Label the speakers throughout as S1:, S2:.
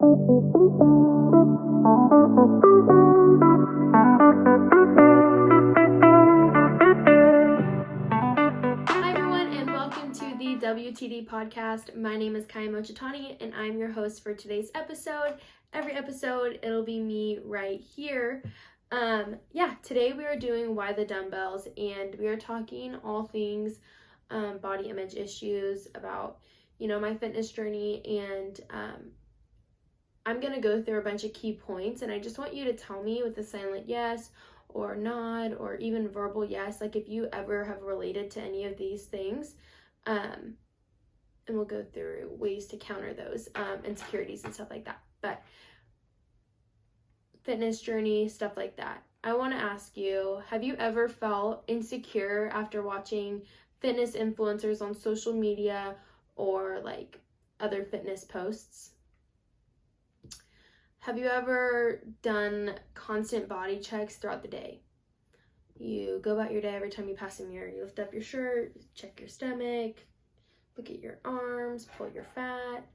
S1: Hi everyone, and welcome to the WTD podcast. My name is Kyia Mochitani, and I'm your host for today's episode. Every episode, it'll be me right here. Today we are doing Why the Dumbbells, and we are talking all things body image issues about, my fitness journey, and I'm going to go through a bunch of key points, and I just want you to tell me with a silent yes or nod or even verbal yes, like if you ever have related to any of these things, and we'll go through ways to counter those insecurities and stuff like that. But fitness journey, stuff like that. I want to ask you, have you ever felt insecure after watching fitness influencers on social media or like other fitness posts? Have you ever done constant body checks throughout the day? You go about your day, every time you pass a mirror, you lift up your shirt, check your stomach, look at your arms, pull your fat.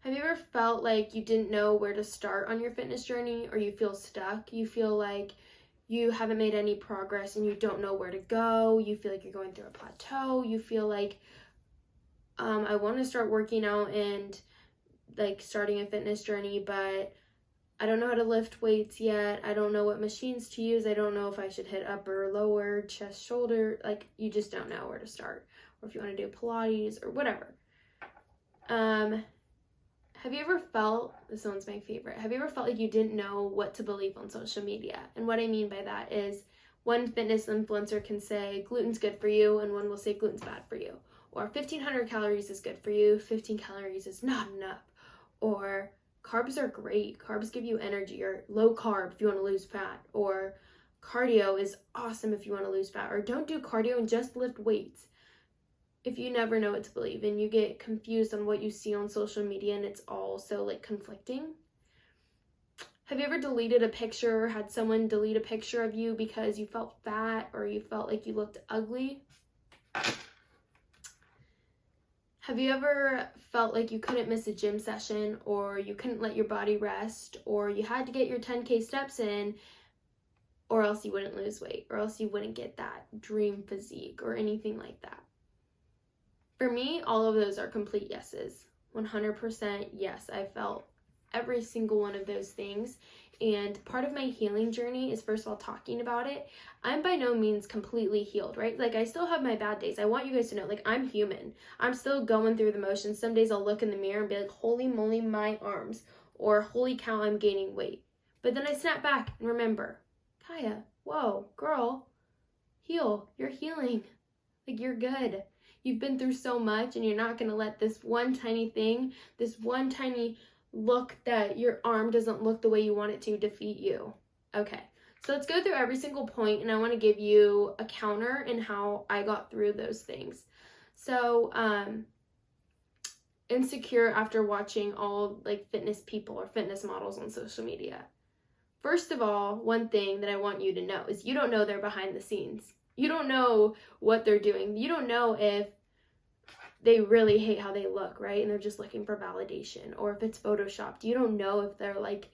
S1: Have you ever felt like you didn't know where to start on your fitness journey, or you feel stuck? You feel like you haven't made any progress and you don't know where to go. You feel like you're going through a plateau. You feel like, I want to start working out and like starting a fitness journey, but I don't know how to lift weights yet. I don't know what machines to use. I don't know if I should hit upper, lower, chest, shoulder. Like, you just don't know where to start. Or if you want to do Pilates or whatever. Have you ever felt, this one's my favorite, have you ever felt like you didn't know what to believe on social media? And what I mean by that is one fitness influencer can say gluten's good for you, and one will say gluten's bad for you. Or 1,500 calories is good for you, 15 calories is not enough. Or carbs are great, carbs give you energy, or low carb if you want to lose fat, or cardio is awesome if you want to lose fat, or don't do cardio and just lift weights. If you never know what to believe and you get confused on what you see on social media and it's all so like conflicting. Have you ever deleted a picture or had someone delete a picture of you because you felt fat or you felt like you looked ugly? Have you ever felt like you couldn't miss a gym session, or you couldn't let your body rest, or you had to get your 10K steps in, or else you wouldn't lose weight, or else you wouldn't get that dream physique or anything like that? For me, all of those are complete yeses. 100% yes, I felt every single one of those things. And part of my healing journey is, first of all, talking about it. I'm by no means completely healed, right? Like, I still have my bad days. I want you guys to know, like, I'm human. I'm still going through the motions. Some days I'll look in the mirror and be like, holy moly, my arms. Or holy cow, I'm gaining weight. But then I snap back and remember, Kyia, whoa, girl, heal. You're healing. Like, you're good. You've been through so much, and you're not going to let this one tiny thing, this one tiny look that your arm doesn't look the way you want it to, defeat you. Okay, so let's go through every single point, and I want to give you a counter in how I got through those things. So, insecure after watching all like fitness people or fitness models on social media. First of all, one thing that I want you to know is you don't know they're behind the scenes. You don't know what they're doing. You don't know if they really hate how they look, right? And they're just looking for validation, or if it's photoshopped. You don't know if they're like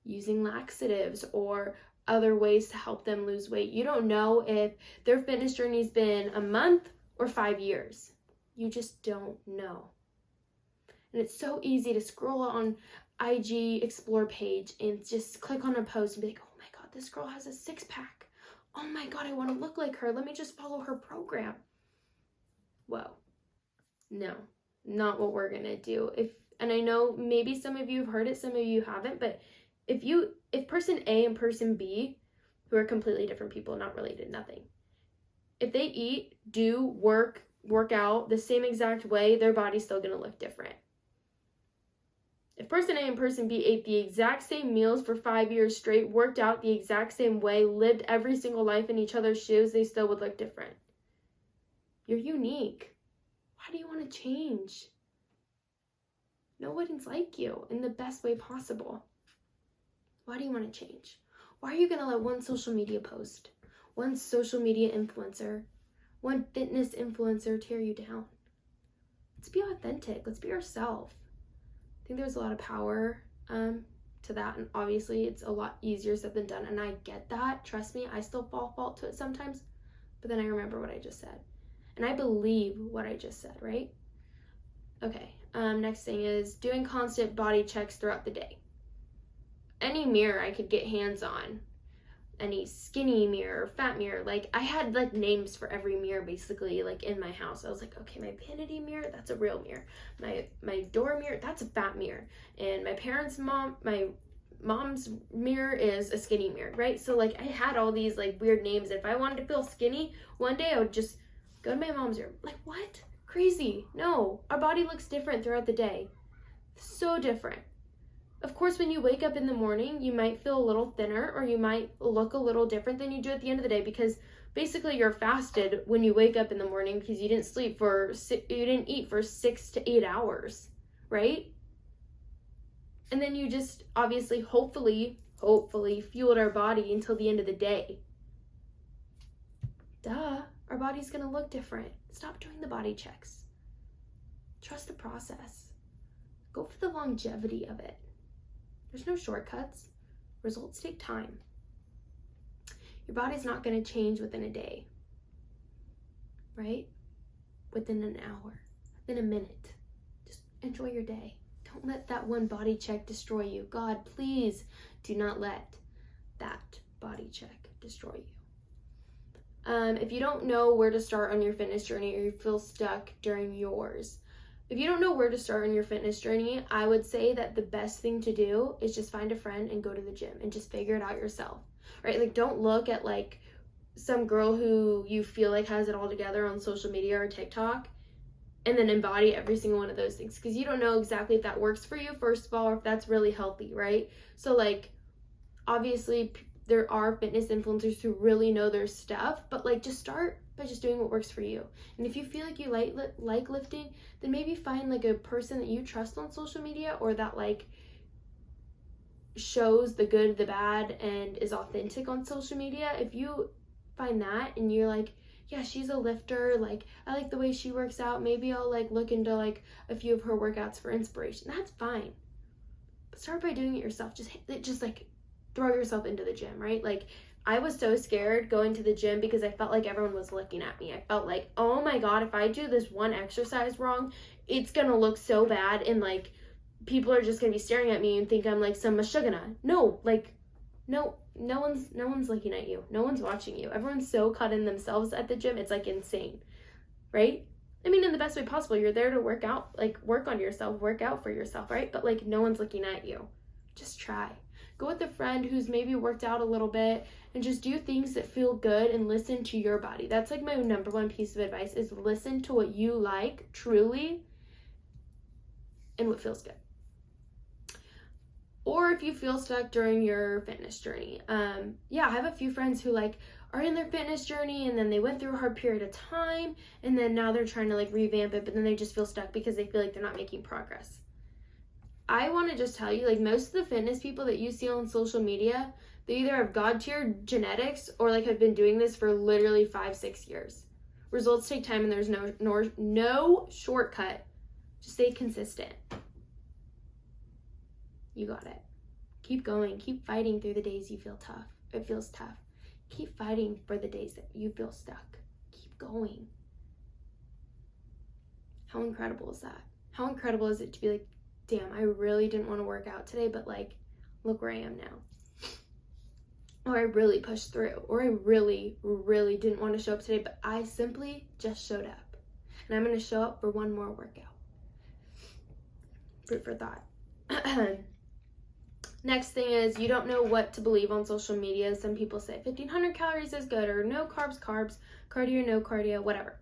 S1: using laxatives or other ways to help them lose weight. You don't know if their fitness journey's been a month or 5 years. You just don't know. And it's so easy to scroll on IG Explore page and just click on a post and be like, oh my God, this girl has a 6-pack. Oh my God, I want to look like her. Let me just follow her program. Whoa. No, not what we're going to do. And I know maybe some of you have heard it, some of you haven't, but if person A and person B, who are completely different people, not related, nothing, if they eat, do, work out the same exact way, their body's still going to look different. If person A and person B ate the exact same meals for 5 years straight, worked out the exact same way, lived every single life in each other's shoes, they still would look different. You're unique. Why do you want to change? Nobody's like you in the best way possible. Why do you want to change? Why are you going to let one social media post, one social media influencer, one fitness influencer tear you down? Let's be authentic. Let's be ourselves. think there's a lot of power to that, and obviously it's a lot easier said than done, and I get that. Trust me, I still fall fault to it sometimes, but then I remember what I just said, and I believe what I just said, right? Okay, next thing is doing constant body checks throughout the day. Any mirror I could get hands on, any skinny mirror, fat mirror, like I had like names for every mirror basically, like in my house. I was like, okay, my vanity mirror, that's a real mirror. My door mirror, that's a fat mirror. And my mom's mirror is a skinny mirror, right? So like I had all these like weird names. If I wanted to feel skinny one day, I would just go to my mom's room. Like, what? Crazy. No, our body looks different throughout the day. So different. Of course, when you wake up in the morning, you might feel a little thinner, or you might look a little different than you do at the end of the day, because basically you're fasted when you wake up in the morning because you didn't eat for 6 to 8 hours, right? And then you just obviously, hopefully fueled our body until the end of the day. Duh, our body's gonna look different. Stop doing the body checks. Trust the process. Go for the longevity of it. There's no shortcuts. Results take time. Your body's not going to change within a day, right? Within an hour, within a minute. Just enjoy your day. Don't let that one body check destroy you. God, please do not let that body check destroy you. If you don't know where to start on your fitness journey, or you feel stuck during yours, if you don't know where to start on your fitness journey, I would say that the best thing to do is just find a friend and go to the gym and just figure it out yourself, right? Like, don't look at like some girl who you feel like has it all together on social media or TikTok and then embody every single one of those things, because you don't know exactly if that works for you, first of all, or if that's really healthy, right? So like, obviously there are fitness influencers who really know their stuff, but like, just start by just doing what works for you. And if you feel like you like lifting, then maybe find like a person that you trust on social media, or that like shows the good, the bad, and is authentic on social media. If you find that and you're like, yeah, she's a lifter, like I like the way she works out, maybe I'll like look into like a few of her workouts for inspiration, that's fine. But start by doing it yourself. Just like throw yourself into the gym, right? Like, I was so scared going to the gym because I felt like everyone was looking at me. I felt like, oh my God, if I do this one exercise wrong, it's gonna look so bad, and like people are just gonna be staring at me and think I'm like some mashugana. No, like no one's looking at you. No one's watching you. Everyone's so caught in themselves at the gym. It's like insane, right? I mean, in the best way possible. You're there to work out, like work on yourself, work out for yourself, right? But like, no one's looking at you. Just try. Go with a friend who's maybe worked out a little bit, and just do things that feel good and listen to your body. That's like my number one piece of advice, is listen to what you like truly and what feels good. Or if you feel stuck during your fitness journey, I have a few friends who like are in their fitness journey, and then they went through a hard period of time, and then now they're trying to like revamp it, but then they just feel stuck because they feel like they're not making progress. I want to just tell you, like, most of the fitness people that you see on social media, they either have God-tier genetics or like have been doing this for literally 5-6 years. Results take time, and there's no shortcut. Just stay consistent. You got it. Keep going. Keep fighting through the days you feel tough. It feels tough. Keep fighting for the days that you feel stuck. Keep going. How incredible is that? How incredible is it to be like, damn, I really didn't want to work out today, but like, look where I am now. Or I really pushed through. Or I really, really didn't want to show up today, but I simply just showed up. And I'm going to show up for one more workout. Food for thought. Next thing is, you don't know what to believe on social media. Some people say 1,500 calories is good, or no carbs, cardio, no cardio, whatever.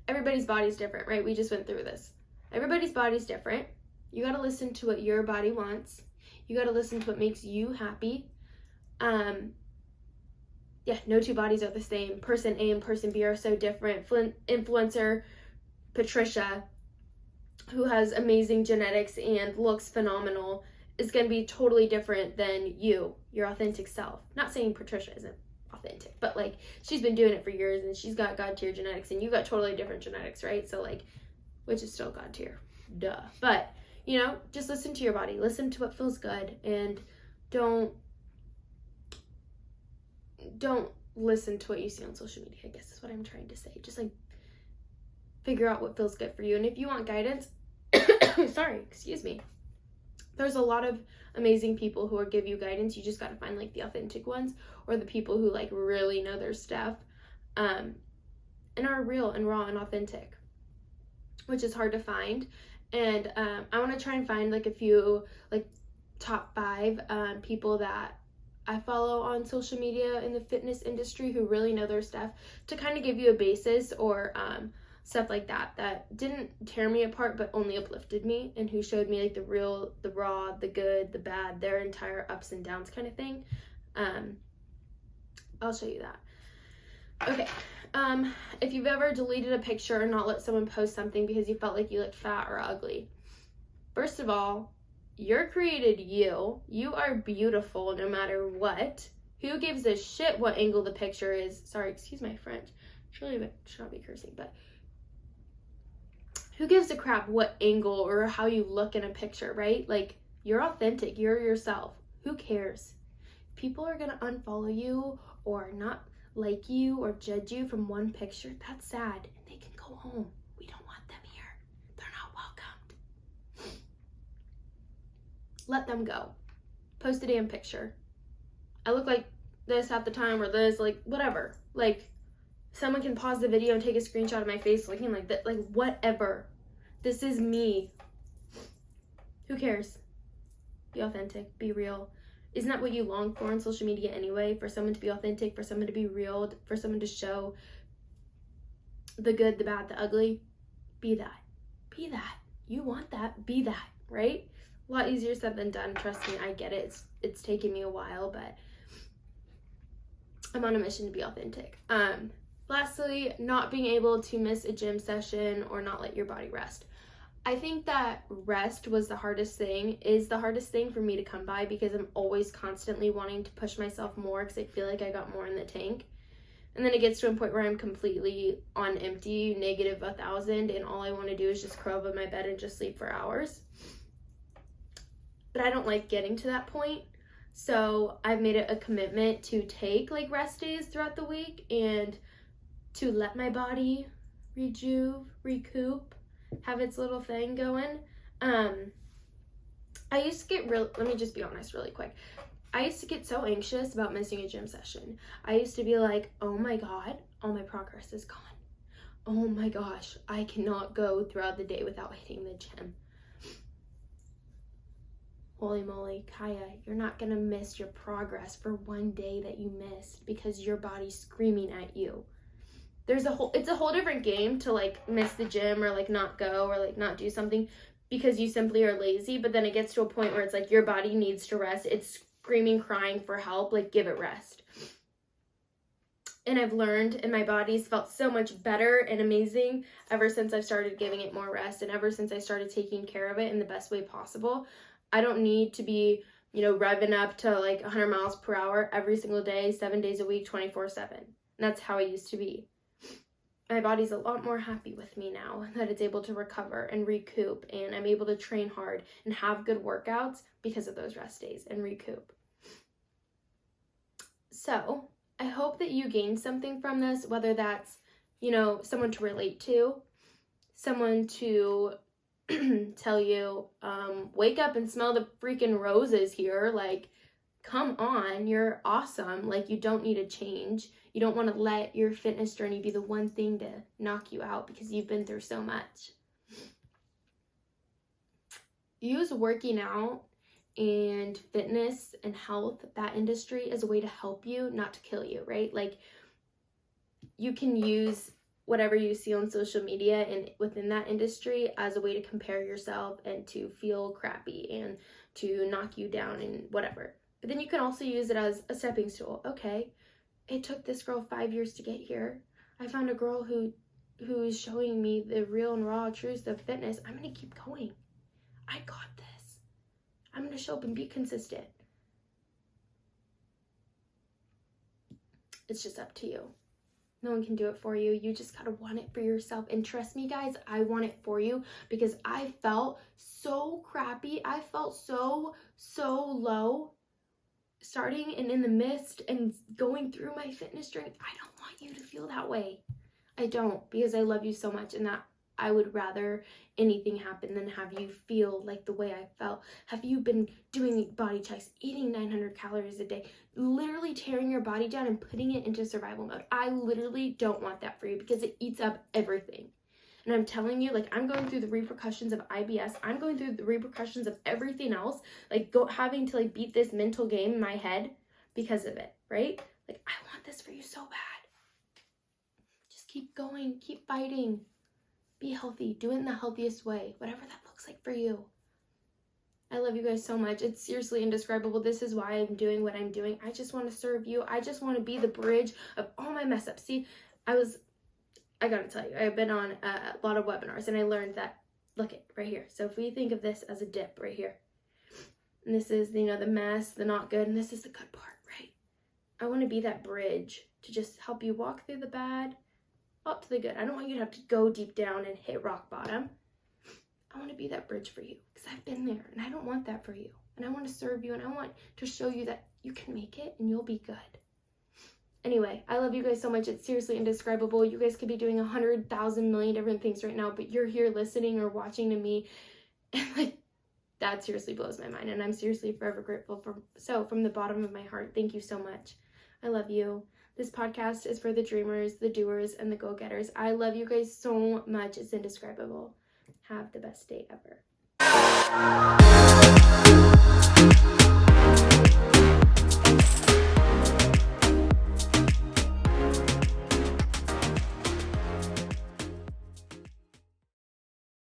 S1: Everybody's body's different, right? We just went through this. Everybody's body's different. You got to listen to what your body wants. You got to listen to what makes you happy. No two bodies are the same. Person A and person B are so different. Influencer Patricia, who has amazing genetics and looks phenomenal, is going to be totally different than you, your authentic self. Not saying Patricia isn't authentic, but like, she's been doing it for years and she's got God tier genetics, and you got totally different genetics, right? So like, which is still God tier, duh. But, you know, just listen to your body. Listen to what feels good, and don't listen to what you see on social media, I guess is what I'm trying to say. Just like figure out what feels good for you. And if you want guidance, sorry, excuse me. There's a lot of amazing people who will give you guidance. You just got to find like the authentic ones, or the people who like really know their stuff, and are real and raw and authentic, which is hard to find. And I want to try and find like a few like top 5 people that I follow on social media in the fitness industry who really know their stuff, to kind of give you a basis, or stuff like that didn't tear me apart but only uplifted me, and who showed me like the real, the raw, the good, the bad, their entire ups and downs kind of thing. I'll show you that. Okay. If you've ever deleted a picture or not let someone post something because you felt like you looked fat or ugly, first of all, you're created you. You are beautiful no matter what. Who gives a shit what angle the picture is? Sorry, excuse my French. Surely I should not be cursing, but who gives a crap what angle or how you look in a picture, right? Like, you're authentic. You're yourself. Who cares? People are going to unfollow you or not like you or judge you from one picture. That's sad. And they can go home. We don't want them here. They're not welcomed. Let them go. Post a damn picture. I look like this half the time, or this, like, whatever. Like, someone can pause the video and take a screenshot of my face looking like that. Like, whatever. This is me. Who cares? Be authentic. Be real. Isn't that what you long for on social media anyway? For someone to be authentic, for someone to be real, for someone to show the good, the bad, the ugly? Be that. Be that. You want that. Be that, right? A lot easier said than done. Trust me, I get it. It's taken me a while, but I'm on a mission to be authentic. Lastly, not being able to miss a gym session or not let your body rest. I think that rest is the hardest thing for me to come by, because I'm always constantly wanting to push myself more because I feel like I got more in the tank. And then it gets to a point where I'm completely on empty, negative 1,000, and all I want to do is just curl up in my bed and just sleep for hours. But I don't like getting to that point. So I've made it a commitment to take like rest days throughout the week and to let my body recoup, have its little thing going. I used to get let me just be honest really quick. I used to get so anxious about missing a gym session. I used to be like, oh my God, all my progress is gone. Oh my gosh, I cannot go throughout the day without hitting the gym. Holy moly, Kyia, you're not gonna miss your progress for one day that you missed because your body's screaming at you. It's a whole different game to like miss the gym or like not go or like not do something because you simply are lazy. But then it gets to a point where it's like your body needs to rest. It's screaming, crying for help. Like, give it rest. And I've learned, and my body's felt so much better and amazing ever since I've started giving it more rest, and ever since I started taking care of it in the best way possible. I don't need to be, revving up to like 100 miles per hour every single day, 7 days a week, 24/7. And that's how I used to be. My body's a lot more happy with me now that it's able to recover and recoup, and I'm able to train hard and have good workouts because of those rest days and recoup. So I hope that you gain something from this, whether that's, someone to relate to, someone to tell you, wake up and smell the freaking roses here. Like, come on, you're awesome. Like, you don't need a change. You don't want to let your fitness journey be the one thing to knock you out because you've been through so much. Use working out and fitness and health, that industry, as a way to help you, not to kill you, right? Like, you can use whatever you see on social media and within that industry as a way to compare yourself and to feel crappy and to knock you down and whatever. But then you can also use it as a stepping stool. Okay, it took this girl 5 years to get here. I found a girl who is showing me the real and raw truths of fitness. I'm going to keep going. I got this. I'm going to show up and be consistent. It's just up to you. No one can do it for you. You just gotta want it for yourself. And trust me, guys, I want it for you because I felt so crappy. I felt so low starting and in the midst and going through my fitness journey. I don't want you to feel that way. I don't, because I love you so much, and that I would rather anything happen than have you feel like the way I felt. Have you been doing body checks, eating 900 calories a day, literally tearing your body down and putting it into survival mode? I literally don't want that for you because it eats up everything. And I'm telling you, like, I'm going through the repercussions of IBS. I'm going through the repercussions of everything else, like having to like beat this mental game in my head because of it, right? Like, I want this for you so bad. Just keep going, keep fighting. Be healthy, do it in the healthiest way, whatever that looks like for you. I love you guys so much. It's seriously indescribable. This is why I'm doing what I'm doing. I just want to serve you. I just want to be the bridge of all my mess ups. See, I gotta tell you, I've been on a lot of webinars and I learned that, look it right here. So if we think of this as a dip right here, and this is, the mess, the not good, and this is the good part, right? I want to be that bridge to just help you walk through the bad up to the good. I don't want you to have to go deep down and hit rock bottom. I want to be that bridge for you because I've been there and I don't want that for you. And I want to serve you and I want to show you that you can make it and you'll be good. Anyway, I love you guys so much. It's seriously indescribable. You guys could be doing 100,000 million different things right now, but you're here listening or watching to me. And like, that seriously blows my mind. And I'm seriously forever grateful so from the bottom of my heart, thank you so much. I love you. This podcast is for the dreamers, the doers, and the go-getters. I love you guys so much. It's indescribable. Have the best day ever.